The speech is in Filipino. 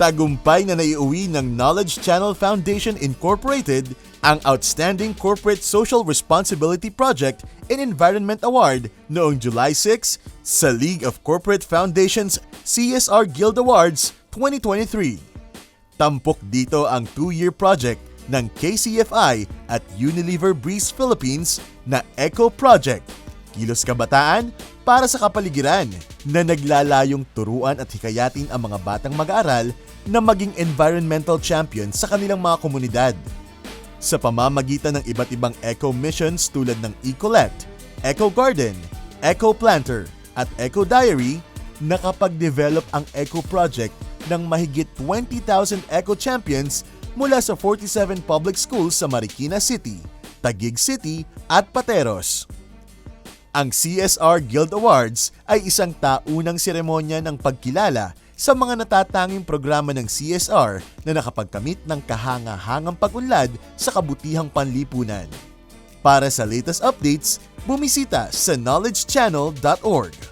Tagumpay na naiuwi ng Knowledge Channel Foundation Incorporated ang Outstanding Corporate Social Responsibility Project and Environment Award noong July 6 sa League of Corporate Foundations CSR Guild Awards 2023. Tampok dito ang 2-year project ng KCFI at Unilever Breeze Philippines na Eco Project, kilos kabataan para sa kapaligiran, na naglalayong turuan at hikayatin ang mga batang mag-aaral na maging environmental champion sa kanilang mga komunidad. Sa pamamagitan ng iba't ibang eco missions tulad ng Ecolect, Eco Garden, Eco Planter at Eco Diary, nakapag-develop ang Eco Project ng mahigit 20,000 eco champions mula sa 47 public schools sa Marikina City, Taguig City at Pateros. Ang CSR Guild Awards ay isang taunang seremonya ng pagkilala sa mga natatanging programa ng CSR na nakapagkamit ng kahanga-hangang pag-unlad sa kabutihang panlipunan. Para sa latest updates, bumisita sa knowledgechannel.org.